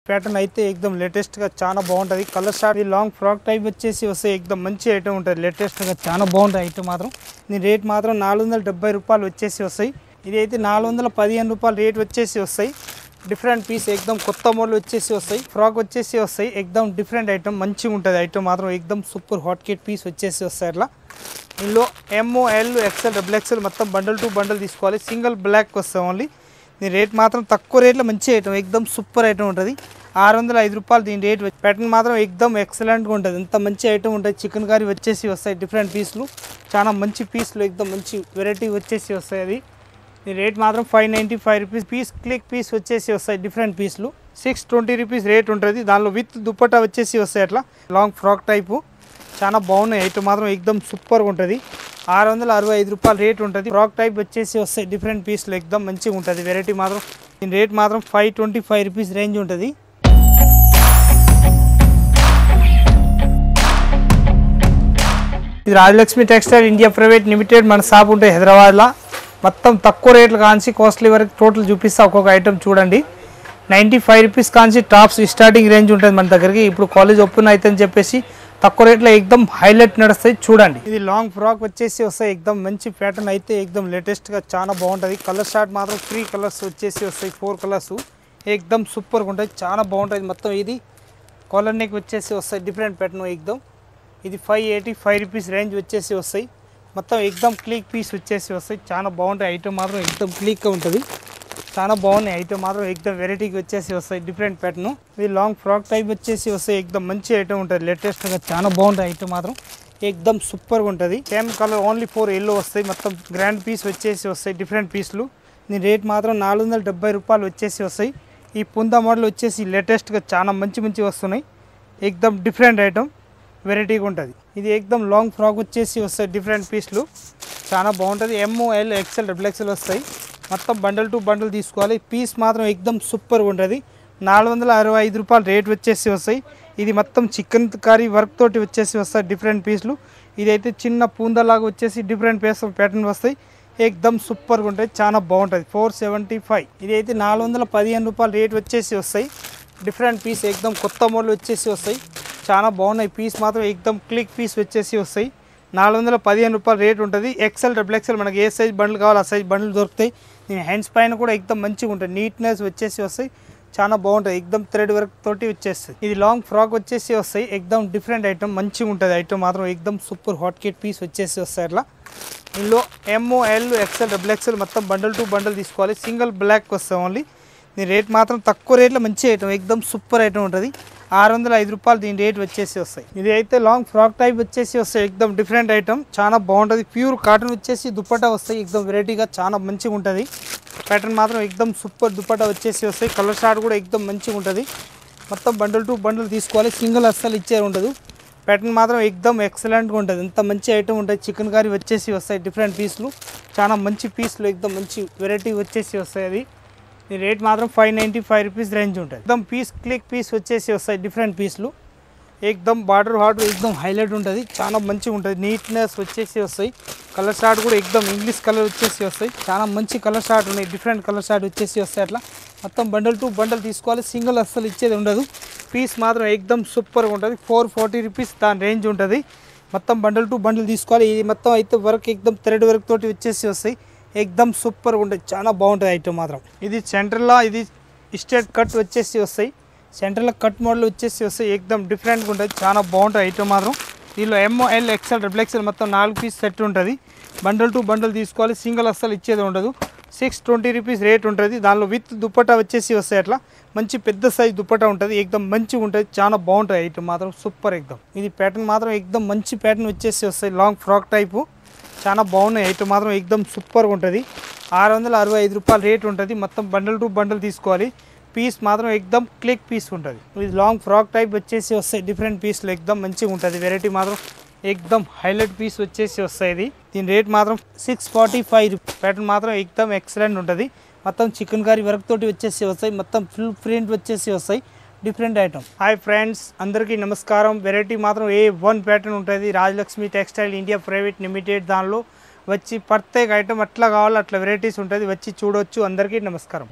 pattern అయితే एकदम latest గా చాలా బాగుంటది కలర్ షార్ట్ ఈ లాంగ్ ఫ్రాక్ టైప్ వచ్చేసి వస్తే एकदम మంచి ఐటమ్ ఉంటది లేటెస్ట్ గా చాలా బాగుంటది ఐటమ్ మాత్రం దీని రేట్ మాత్రం 470 రూపాయలు వచ్చేసి వస్తాయి ఇది అయితే 415 రూపాయలు రేట్ వచ్చేసి వస్తాయి డిఫరెంట్ పీస్ एकदम కొత్త మోడల్ వచ్చేసి వస్తాయి ఫ్రాక్ వచ్చేసి వస్తాయి एकदम డిఫరెంట్ ఐటమ్ మంచి ఉంటది ఐటమ్ మాత్రం एकदम సూపర్ హాట్ కేట్ పీస్ వచ్చేసి వస్తాయి అట్లా ఇందులో M L XL double XL మొత్తం బండిల్ టు బండిల్ తీసుకోవాలి సింగిల్ బ్లాక్ వస్తాయి ఓన్లీ దీని రేట్ మాత్రం తక్కువ రేట్లో మంచి ఐటమ్ एकदम సూపర్ ఐటమ్ ఉంటుంది 605 రూపాయలు దీని రేట్ ప్యాటర్న్ మాత్రం एकदम ఎక్సలెంట్గా ఉంటుంది ఇంత మంచి ఐటమ్ ఉంటుంది చికెన్ కర్రీ వచ్చేసి వస్తాయి డిఫరెంట్ పీస్లు చాలా మంచి పీస్లు एकदम మంచి వెరైటీ వచ్చేసి వస్తాయి అది దీని రేట్ మాత్రం 595 రూపీస్ పీస్ క్లిక్ పీస్ వచ్చేసి వస్తాయి డిఫరెంట్ పీస్లు 620 రూపీస్ రేట్ ఉంటుంది దానిలో విత్ దుపట్టా వచ్చేసి వస్తాయి అట్లా లాంగ్ ఫ్రాక్ టైపు చాలా బాగున్నాయి ఐటమ్ మాత్రం एकदम సూపర్గా ఉంటుంది 665 రూపాయలు రేట్ ఉంటుంది ఫ్రాక్ టైప్ వచ్చేసి వస్తాయి డిఫరెంట్ పీస్లు एकदम మంచిగా ఉంటుంది వెరైటీ మాత్రం దీని రేట్ మాత్రం 525 రూపీస్ రేంజ్ ఉంటుంది ఇది Rajalakshmi textile India private limited మన షాప్ ఉంటుంది హైదరాబాద్లో మొత్తం తక్కువ రేట్లు కాంచి కాస్ట్లీ వరకు టోటల్ చూపిస్తా ఒక్కొక్క ఐటమ్ చూడండి 95 రూపీస్ కాంచి టాప్స్ స్టార్టింగ్ రేంజ్ ఉంటుంది మన దగ్గరికి ఇప్పుడు కాలేజ్ ఓపెన్ అవుతుందని చెప్పేసి తక్కువ రేట్లో एकदम హైలైట్ నడుస్తాయి చూడండి ఇది లాంగ్ ఫ్రాక్ వచ్చేసి వస్తాయి एकदम మంచి ప్యాటర్న్ అయితే एकदम లేటెస్ట్గా చాలా బాగుంటుంది కలర్ షార్ట్ మాత్రం 3 కలర్స్ వచ్చేసి వస్తాయి 4 కలర్స్ एकदम సూపర్గా ఉంటుంది చాలా బాగుంటుంది మొత్తం ఇది కాలర్ నెక్ వచ్చేసి వస్తాయి డిఫరెంట్ ప్యాటర్న్ एकदम ఇది 585 రూపీస్ రేంజ్ వచ్చేసి వస్తాయి మొత్తం एकदम క్లిక్ పీస్ వచ్చేసి వస్తాయి చాలా బాగుంటాయి ఐటమ్ మాత్రం एकदम క్లిక్గా ఉంటుంది చాలా బాగున్నాయి ఐటమ్ మాత్రం एकदम వెరైటీకి వచ్చేసి వస్తాయి డిఫరెంట్ ప్యాటర్న్ ఇది లాంగ్ ఫ్రాక్ టైప్ వచ్చేసి వస్తాయి एकदम మంచి ఐటమ్ ఉంటుంది లేటెస్ట్గా చాలా బాగుంటుంది ఐటమ్ మాత్రం एकदम సూపర్గా ఉంటుంది సేమ్ కలర్ ఓన్లీ 4 ఎల్లో వస్తాయి మొత్తం గ్రాండ్ పీస్ వచ్చేసి వస్తాయి డిఫరెంట్ పీస్లు దీని రేట్ మాత్రం 470 రూపాయలు వచ్చేసి వస్తాయి ఈ పుందా మోడల్ వచ్చేసి లేటెస్ట్గా చాలా మంచి వస్తున్నాయి एकदम డిఫరెంట్ ఐటమ్ వెరైటీగా ఉంటుంది ఇది एकदम లాంగ్ ఫ్రాక్ వచ్చేసి వస్తాయి డిఫరెంట్ పీస్లు చాలా బాగుంటుంది M L XL double XL వస్తాయి మొత్తం బండిల్ టు బండిల్ తీసుకోవాలి పీస్ మాత్రం एकदम సూపర్గా ఉంటుంది 465 రూపాయలు రేట్ వచ్చేసి వస్తాయి ఇది మొత్తం చికెన్ కర్రీ వర్క్ తోటి వచ్చేసి వస్తాయి డిఫరెంట్ పీస్లు ఇదైతే చిన్న పూందలాగా వచ్చేసి డిఫరెంట్ ప్యాటర్న్ వస్తాయి एकदम సూపర్గా ఉంటుంది చాలా బాగుంటుంది 475 ఇదైతే 415 రూపాయలు రేట్ వచ్చేసి వస్తాయి డిఫరెంట్ పీస్ एकदम కొత్త మోడల్ వచ్చేసి వస్తాయి చాలా బాగున్నాయి పీస్ మాత్రం एकदम క్లిక్ పీస్ వచ్చేసి వస్తాయి 415 రూపాయలు రేట్ ఉంటుంది ఎక్స్ఎల్ డబుల్ ఎక్స్ఎల్ మనకి ఏ సైజ్ బండ్లు కావాలో ఆ సైజ్ బండ్లు దొరుకుతాయి దీని హ్యాండ్స్ పైన కూడా एकदम మంచిగా ఉంటుంది నీట్నెస్ వచ్చేసి వస్తాయి చాలా బాగుంటుంది एकदम థ్రెడ్ వర్క్ తోటి వచ్చేస్తుంది ఇది లాంగ్ ఫ్రాక్ వచ్చేసి వస్తాయి एकदम డిఫరెంట్ ఐటమ్ మంచిగా ఉంటుంది ఐటమ్ మాత్రం एकदम సూపర్ హాట్ కేట్ పీస్ వచ్చేసి వస్తాయి అట్లా ఇందులో M L XL double XL మొత్తం బండిల్ టు బండిల్ తీసుకోవాలి సింగిల్ బ్లాక్ వస్తాయి ఓన్లీ దీని రేట్ మాత్రం తక్కువ రేట్లో మంచి ఐటమ్ एकदम సూపర్ ఐటమ్ ఉంటుంది 605 రూపాయలు దీని రేట్ వచ్చేసి వస్తాయి ఇది అయితే లాంగ్ ఫ్రాక్ టైప్ వచ్చేసి వస్తాయి एकदम డిఫరెంట్ ఐటమ్ చాలా బాగుంటుంది ప్యూర్ కాటన్ వచ్చేసి దుపట్టా వస్తాయి एकदम వెరైటీగా చాలా మంచిగా ఉంటుంది ప్యాటర్న్ మాత్రం एकदम సూపర్ దుపట్టా వచ్చేసి వస్తాయి కలర్ షార్ట్ కూడా एकदम మంచిగా ఉంటుంది మొత్తం బండిల్ టు బండిల్ తీసుకోవాలి సింగిల్ అస్సలు ఇచ్చే ఉండదు ప్యాటర్న్ మాత్రం एकदम ఎక్సలెంట్గా ఉంటుంది ఇంత మంచి ఐటమ్ ఉంటుంది చికెన్ కర్రీ వచ్చేసి వస్తాయి డిఫరెంట్ పీస్లు చాలా మంచి పీస్లు एकदम మంచి వెరైటీ వచ్చేసి వస్తాయి అది ఈ రేట్ మాత్రం 595 రూపీస్ రేంజ్ ఉంటుంది एकदम పీస్ క్లిక్ పీస్ వచ్చేసి వస్తాయి డిఫరెంట్ పీస్లు एकदम బార్డర్ హార్ట్ एकदम హైలైట్ ఉంటుంది చాలా మంచిగా ఉంటుంది నీట్నెస్ వచ్చేసి వస్తాయి కలర్ షార్ట్ కూడా एकदम ఇంగ్లీష్ కలర్ వచ్చేసి వస్తాయి చాలా మంచి కలర్ షార్ట్ ఉన్నాయి డిఫరెంట్ కలర్ షార్ట్ వచ్చేసి వస్తాయి అట్లా మొత్తం బండిల్ టు బండిల్ తీసుకోవాలి సింగిల్ అస్సలు ఇచ్చేది ఉండదు పీస్ మాత్రం एकदम సూపర్గా ఉంటుంది 440 రూపీస్ దాని రేంజ్ ఉంటుంది మొత్తం బండిల్ టు బండిల్ తీసుకోవాలి ఇది మొత్తం అయితే వర్క్ एकदम థ్రెడ్ వర్క్ తోటి వచ్చేసి వస్తాయి एकदम సూపర్గా ఉంటుంది చాలా బాగుంటుంది ఐటమ్ మాత్రం ఇది సెంటర్లో ఇది స్ట్రేట్ కట్ వచ్చేసి వస్తాయి సెంటర్లో కట్ మోడల్ వచ్చేసి వస్తాయి एकदम డిఫరెంట్గా ఉంటుంది చాలా బాగుంటుంది ఐటమ్ మాత్రం దీనిలో M L XL double XL మొత్తం 4 పీస్ సెట్ ఉంటుంది బండిల్ టు బండిల్ తీసుకోవాలి సింగిల్ అస్సలు ఇచ్చేది ఉండదు 620 రూపీస్ రేట్ ఉంటుంది దానిలో విత్ దుపట్టా వచ్చేసి వస్తాయి అట్లా మంచి పెద్ద సైజ్ దుపట్టా ఉంటుంది एकदम మంచిగా ఉంటుంది చాలా బాగుంటుంది ఐటమ్ మాత్రం సూపర్ एकदम ఇది ప్యాటర్న్ మాత్రం एकदम మంచి ప్యాటర్న్ వచ్చేసి వస్తాయి లాంగ్ ఫ్రాక్ టైపు చాలా బాగున్నాయి ఐటమ్ మాత్రం एकदम సూపర్గా ఉంటుంది 665 రూపాయలు రేట్ ఉంటుంది మొత్తం బండిల్ టు బండిల్ తీసుకోవాలి పీస్ మాత్రం एकदम క్లిక్ పీస్ ఉంటుంది ఇది లాంగ్ ఫ్రాక్ టైప్ వచ్చేసి వస్తాయి డిఫరెంట్ పీస్లు एकदम మంచిగా ఉంటుంది వెరైటీ మాత్రం एकदम హైలైట్ పీస్ వచ్చేసి వస్తాయి ఇది దీని రేట్ మాత్రం 645 ప్యాటర్న్ మాత్రం एकदम ఎక్సలెంట్ ఉంటుంది మొత్తం చికెన్ కర్రీ వర్క్ తోటి వచ్చేసి వస్తాయి మొత్తం ఫుల్ ప్రింట్ వచ్చేసి వస్తాయి డిఫరెంట్ ఐటమ్ హాయ్ ఫ్రెండ్స్ అందరికీ నమస్కారం వెరైటీ మాత్రం A1 ప్యాటర్న్ ఉంటుంది Rajalakshmi textile India private limited దానిలో వచ్చి ప్రత్యేక ఐటమ్ అట్లా కావాలి అట్లా వెరైటీస్ ఉంటుంది వచ్చి చూడొచ్చు అందరికీ నమస్కారం